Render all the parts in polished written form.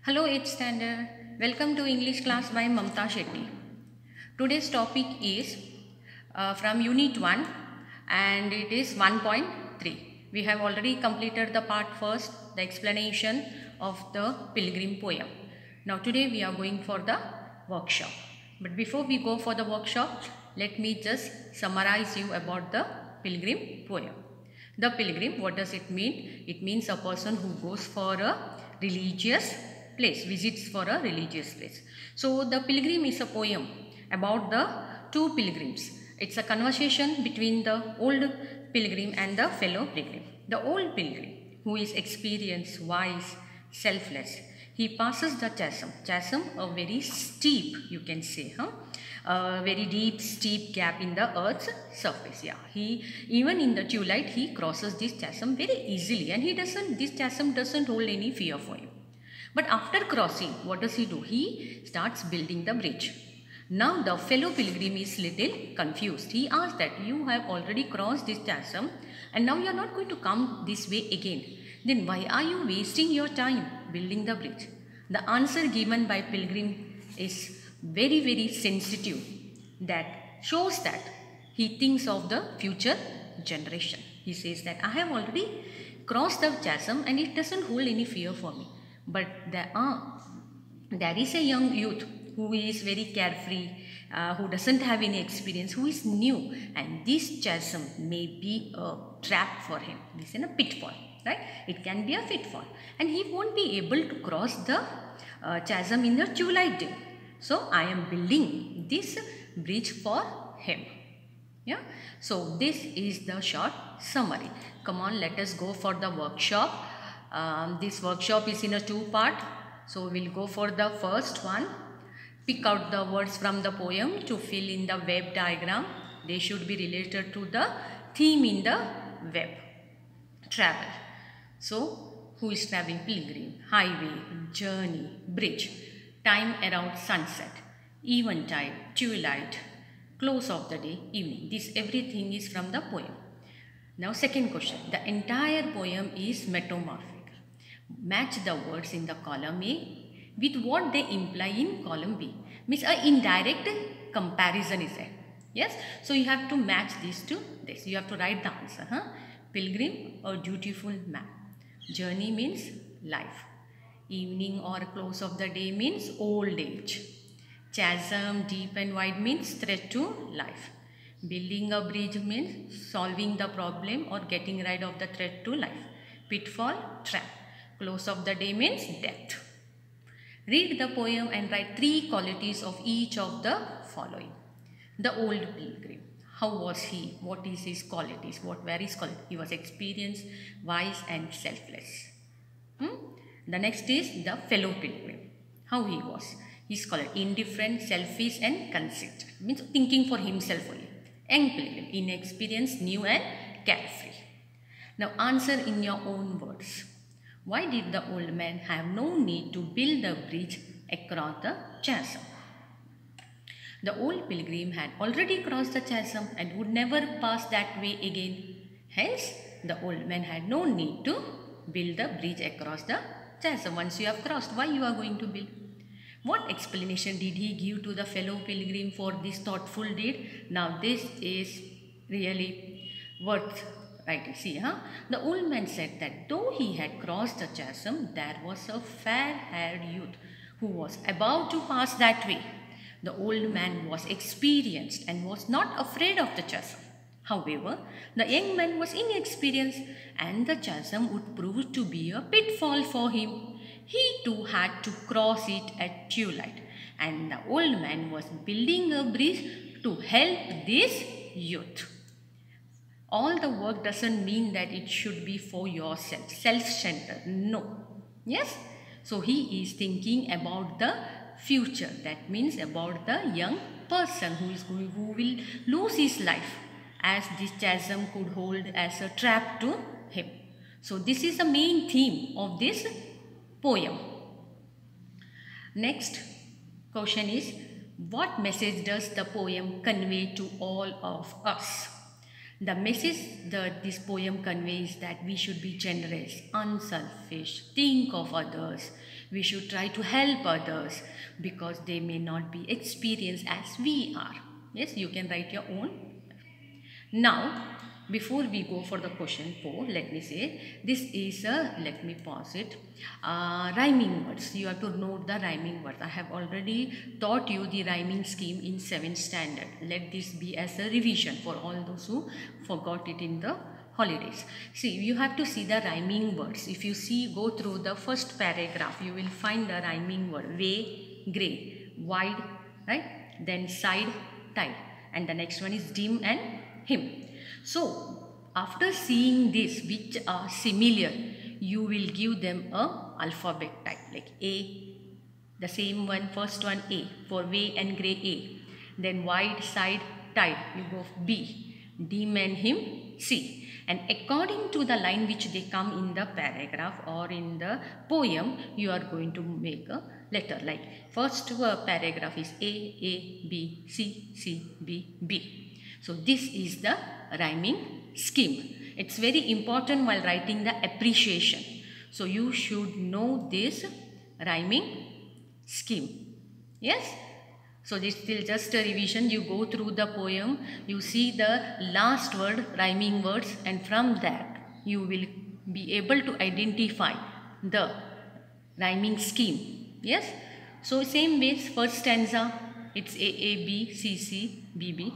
Hello 8th standard. Welcome to English class by Mamta Shetty. Today's topic is from Unit 1 and it is 1.3. We have already completed the part first, the explanation of the Pilgrim poem. Now today we are going for the workshop. But before we go for the workshop, let me just summarize you about the Pilgrim poem. The pilgrim, what does it mean? It means a person who goes for a religious place, visits for a religious place. So the pilgrim is a poem about the two pilgrims. It's a conversation between the old pilgrim and the fellow pilgrim. The old pilgrim, who is experienced, wise, selfless, he passes the chasm, a very steep, you can say, a very deep, steep gap in the earth's surface. Yeah, he even in the twilight he crosses this chasm very easily, and this chasm doesn't hold any fear for him. But after crossing, what does he do? He starts building the bridge. Now the fellow pilgrim is little confused. He asks that you have already crossed this chasm and now you are not going to come this way again. Then why are you wasting your time building the bridge? The answer given by pilgrim is very sensitive. That shows that he thinks of the future generation. He says that I have already crossed the chasm and it doesn't hold any fear for me. But there is a young youth who is very carefree, who doesn't have any experience, who is new, and this chasm may be a trap for him. This is a pitfall, right? It can be a pitfall, and he won't be able to cross the chasm in the twilight day. So I am building this bridge for him. Yeah. So this is the short summary. Come on, let us go for the workshop. This workshop is in a two-part. So we'll go for the first one. Pick out the words from the poem to fill in the web diagram. They should be related to the theme in the web. Travel. So who is traveling? Pilgrim, highway, journey, bridge, time around sunset, eventide, twilight, close of the day, evening. This everything is from the poem. Now second question. The entire poem is metamorphic. Match the words in the column A with what they imply in column B. Means an indirect comparison is there. Yes. So you have to match these to this. You have to write the answer. Pilgrim, a dutiful man. Journey means life. Evening or close of the day means old age. Chasm, deep and wide means threat to life. Building a bridge means solving the problem or getting rid of the threat to life. Pitfall, trap. Close of the day means death. Read the poem and write 3 qualities of each of the following. The old pilgrim. How was he? What is his qualities? What were his qualities? He was experienced, wise and selfless. The next is the fellow pilgrim. How he was? He's called indifferent, selfish and conceited. Means thinking for himself only. Young pilgrim, inexperienced, new and carefree. Now answer in your own words. Why did the old man have no need to build a bridge across the chasm? The old pilgrim had already crossed the chasm and would never pass that way again. Hence, the old man had no need to build a bridge across the chasm. Once you have crossed, why you are going to build? What explanation did he give to the fellow pilgrim for this thoughtful deed? Now this is really worth writing. See, the old man said that though he had crossed the chasm, there was a fair-haired youth who was about to pass that way. The old man was experienced and was not afraid of the chasm. However, the young man was inexperienced and the chasm would prove to be a pitfall for him. He too had to cross it at twilight, and the old man was building a bridge to help this youth. All the work doesn't mean that it should be for yourself, self-centered. No. Yes? So he is thinking about the future. That means about the young person who will lose his life, as this chasm could hold as a trap to him. So this is the main theme of this poem. Next question is, what message does the poem convey to all of us? The message that this poem conveys that we should be generous, unselfish, think of others. We should try to help others because they may not be experienced as we are. Yes, you can write your own. Now, before we go for the question 4, let me say this is a, let me pause it, rhyming words. You have to note the rhyming words. I have already taught you the rhyming scheme in 7th standard. Let this be as a revision for all those who forgot it in the holidays. See, you have to see the rhyming words. If you see, go through the first paragraph, you will find the rhyming word. Way, grey, wide, right? Then side, tide. And the next one is dim and him. So, after seeing this, which are similar, you will give them a alphabet type like A, the same one, first one A, for way and grey A. Then wide, side, tide, you go B, dim and him C. And according to the line which they come in the paragraph or in the poem, you are going to make a letter. Like first paragraph is A, B, C, C, B, B. So this is the rhyming scheme. It's very important while writing the appreciation. So you should know this rhyming scheme. Yes? So this is just a revision. You go through the poem, you see the last word, rhyming words, and from that you will be able to identify the rhyming scheme. Yes? So same way, first stanza, it's A, B, C, C, B, B.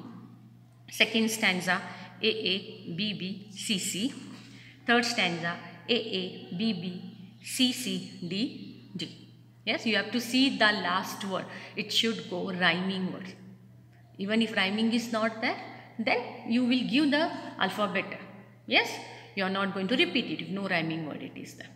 Second stanza, A, B, B, C, C. Third stanza, A, B, B, C, C, D, D. Yes, you have to see the last word. It should go rhyming word. Even if rhyming is not there, then you will give the alphabet. Yes, you are not going to repeat it if no rhyming word it is there.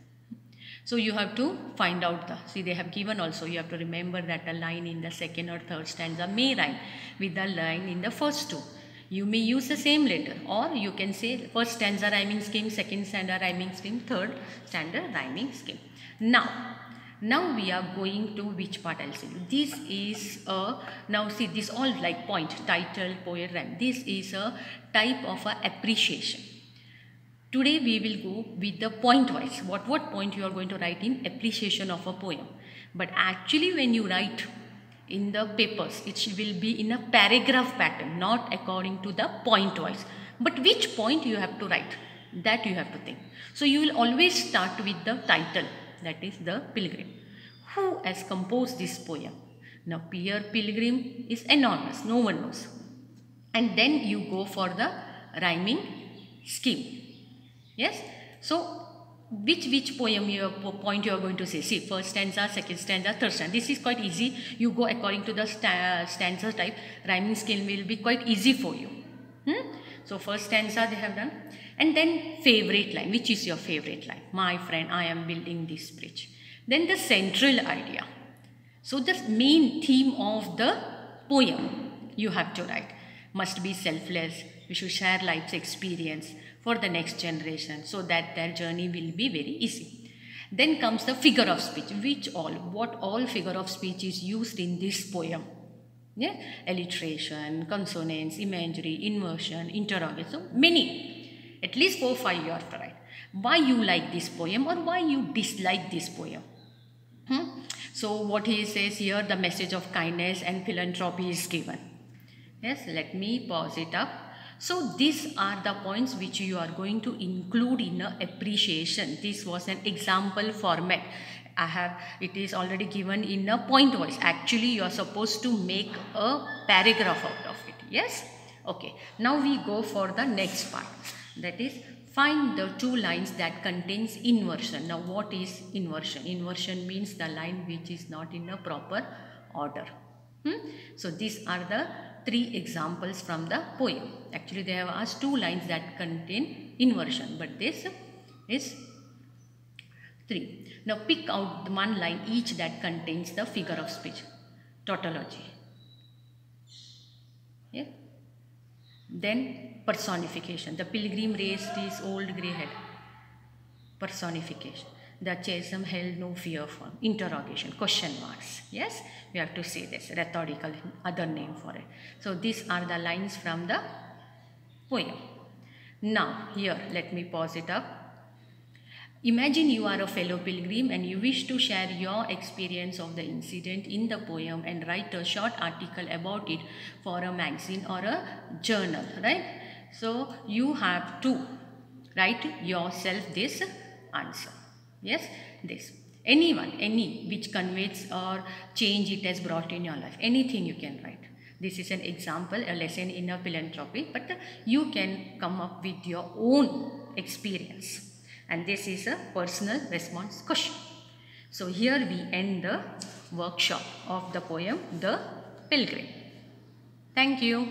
So you have to find out the, see they have given also, you have to remember that a line in the second or third stanza may rhyme with the line in the first two. You may use the same letter, or you can say first stanza rhyming scheme, second stanza rhyming scheme, third stanza rhyming scheme. Now we are going to which part I'll say. This is a, now see this all like point, title, poet, rhyme. This is a type of a appreciation. Today we will go with the point wise. What point you are going to write in appreciation of a poem. But actually when you write in the papers, it will be in a paragraph pattern, not according to the point wise. But which point you have to write, that you have to think. So you will always start with the title, that is the Pilgrim. Who has composed this poem? Now Pierre Pilgrim is anonymous, no one knows. And then you go for the rhyming scheme. Yes? So which poem point you are going to say? See, first stanza, second stanza, third stanza. This is quite easy. You go according to the stanza type. Rhyming scheme will be quite easy for you. So first stanza they have done. And then favorite line. Which is your favorite line? My friend, I am building this bridge. Then the central idea. So the main theme of the poem you have to write. Must be selfless. We should share life's experience for the next generation so that their journey will be very easy. Then comes the figure of speech. What all figure of speech is used in this poem. Yeah? Alliteration, consonants, imagery, inversion, interrogation. So many. At least 4 or 5 you have to write. Why you like this poem or why you dislike this poem. So what he says here, the message of kindness and philanthropy is given. Yes, let me pause it up. So these are the points which you are going to include in a appreciation. This was an example format. It is already given in a point wise. Actually, you are supposed to make a paragraph out of it. Yes? Okay. Now we go for the next part. That is, find the 2 lines that contains inversion. Now what is inversion? Inversion means the line which is not in a proper order. So these are the 3 examples from the poem. Actually they have asked 2 lines that contain inversion, but this is 3. Now pick out 1 line each that contains the figure of speech. Tautology. Yeah. Then personification. The pilgrim raised his old grey head. Personification. The chasm held no fear for. Interrogation. Question marks. Yes, we have to say this. Rhetorical, other name for it. So these are the lines from the poem. Now, here, let me pause it up. Imagine you are a fellow pilgrim and you wish to share your experience of the incident in the poem and write a short article about it for a magazine or a journal, right? So, you have to write yourself this answer. Yes, this. Anyone, any which conveys or change it has brought in your life. Anything you can write. This is an example, a lesson in a philanthropy, but you can come up with your own experience. And this is a personal response question. So here we end the workshop of the poem The Pilgrim. Thank you.